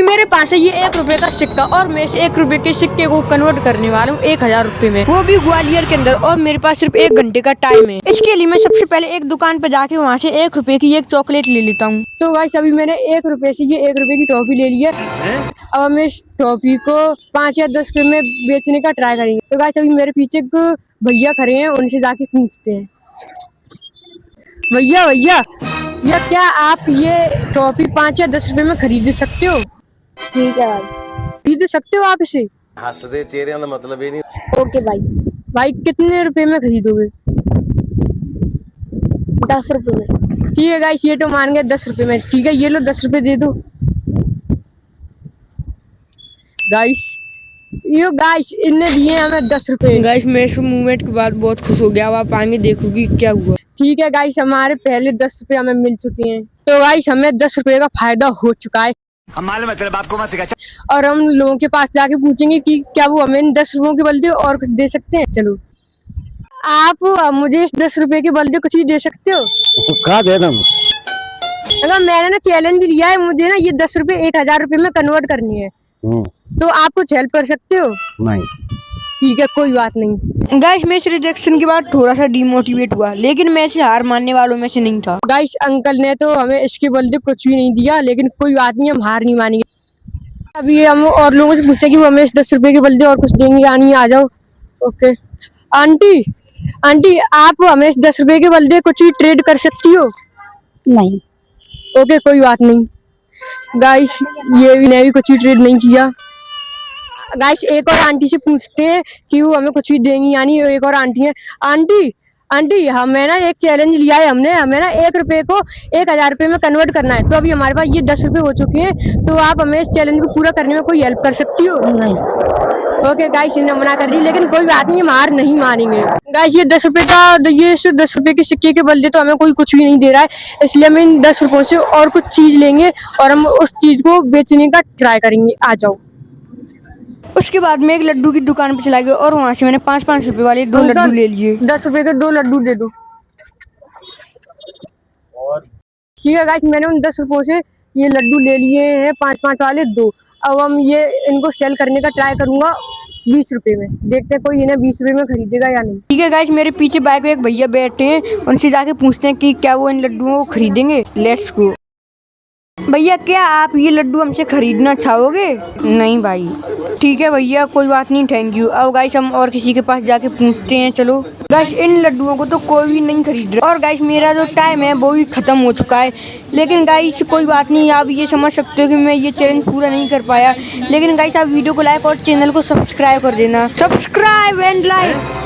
मेरे पास है ये 1 रुपए का सिक्का और मैं इस 1 रुपए के सिक्के को कन्वर्ट करने वाला हूँ 1000 रुपए में, वो भी ग्वालियर के अंदर। और मेरे पास सिर्फ 1 घंटे का टाइम है। इसके लिए मैं सबसे पहले एक दुकान पे जाके वहाँ से 1 रुपए की एक चॉकलेट ले लेता हूँ। तो गाइस अभी मैंने 1 रुपए से ये 1 रुपए की टॉफी ले ली है। अब हम इस टॉफी को 5 या 10 रुपए में बेचने का ट्राई करेंगे। तो गाइस अभी मेरे पीछे भैया खड़े हैं, उनसे जाके पूछते हैं। भैया भैया या क्या आप ये टॉफी 5 या 10 रुपए में खरीद सकते हो? ठीक है भाई, खरीद सकते हो आप इसे? हंसदे चेहरे का मतलब ही नहीं। ओके भाई। भाई कितने रुपए में खरीदोगे? 10 रुपए में। ठीक है गाइस, ये तो मान गए 10 रुपए में। ठीक है, ये लो 10 रुपए दे दो गाइस। यो गाइस इनने दिए हमें 10 रुपए। गाइस मैं इस मूवमेंट के बाद बहुत खुश हो गया। अब आप आगे देखोगी क्या हुआ। ठीक है गाइस, हमारे पहले 10 रुपए हमें मिल चुके हैं। तो गाइस हमें 10 रुपए का फायदा हो चुका है। हम मालूम है तेरे बाप को मत सिखा। और हम लोगों के पास जाके पूछेंगे कि क्या वो हमें 10 रुपयों के बदले और कुछ दे सकते हैं। चलो, आप मुझे इस 10 रुपए के बदले कुछ ही दे सकते हो? क्या दे दम? अगर मैंने ना चैलेंज लिया है, मुझे ना ये 10 रुपए 1000 रुपए में कन्वर्ट करनी है, तो आप कुछ हेल्प कर सकते हो? नहीं। ठीक है, कोई बात नहीं। गाइस मैं इस रिजेक्शन के बाद थोड़ा सा डिमोटिवेट हुआ, लेकिन मैं इसे हार मानने वालों में से नहीं था। गाइस अंकल ने तो हमें इसके बदले कुछ भी नहीं दिया, लेकिन कोई बात नहीं, हम हार नहीं मानेंगे। अभी हम और लोगों से पूछते हैं कि वो हमें इस 10 रुपए के बदले और कुछ देंगे या नहीं। आ जाओ। ओके आंटी, आंटी आप हमें इस 10 रुपए के बदले कुछ भी ट्रेड कर सकती हो? नहीं। ओके कोई बात नहीं। गाइस ये भी ने भी कुछ भी ट्रेड नहीं किया। गाइस एक और आंटी से पूछते हैं कि वो हमें कुछ भी देंगी यानी। एक और आंटी है। आंटी, आंटी हमें ना एक चैलेंज लिया है हमने, हमें ना 1 रुपए को 1000 रुपए में कन्वर्ट करना है। तो अभी हमारे पास ये 10 रुपए हो चुके हैं, तो आप हमें इस चैलेंज को पूरा करने में कोई हेल्प कर सकती हो? नहीं। ओके गाइस इन्हें मना कर दी, लेकिन कोई बात नहीं, हम हार नहीं मानेंगे। गाइस ये 10 रुपए का, ये 10 रुपए के सिक्के के बदले तो हमें कोई कुछ भी नहीं दे रहा है, इसलिए हम इन 10 रुपयों से और कुछ चीज लेंगे और हम उस चीज को बेचने का ट्राई करेंगे। आ जाओ। उसके बाद में एक लड्डू की दुकान पे चला गया और वहाँ से मैंने 5-5 रुपए वाले 2 लड्डू ले लिए। 10 रुपए के 2 लड्डू दे दो। ठीक है गाइस, मैंने उन 10 रुपयों से ये लड्डू ले लिए हैं, 5-5 वाले 2। अब हम ये इनको सेल करने का ट्राई करूंगा 20 रुपए में। देखते हैं कोई इन्हें 20 रुपए में खरीदेगा या नहीं। ठीक है गाइस, मेरे पीछे बाइक में एक भैया बैठे हैं, उनसे जाके पूछते हैं कि क्या वो इन लड्डुओं को खरीदेंगे। Let's go. भैया क्या आप ये लड्डू हमसे खरीदना चाहोगे? नहीं भाई। ठीक है भैया, कोई बात नहीं, थैंक यू। अब गाइस हम और किसी के पास जाके पूछते हैं। चलो गाइस, इन लड्डुओं को तो कोई भी नहीं खरीद रहा और गाइस मेरा जो टाइम है वो भी खत्म हो चुका है। लेकिन गाइस कोई बात नहीं, आप ये समझ सकते हो कि मैं ये चैलेंज पूरा नहीं कर पाया। लेकिन गाइस आप वीडियो को लाइक और चैनल को सब्सक्राइब कर देना। Subscribe and like.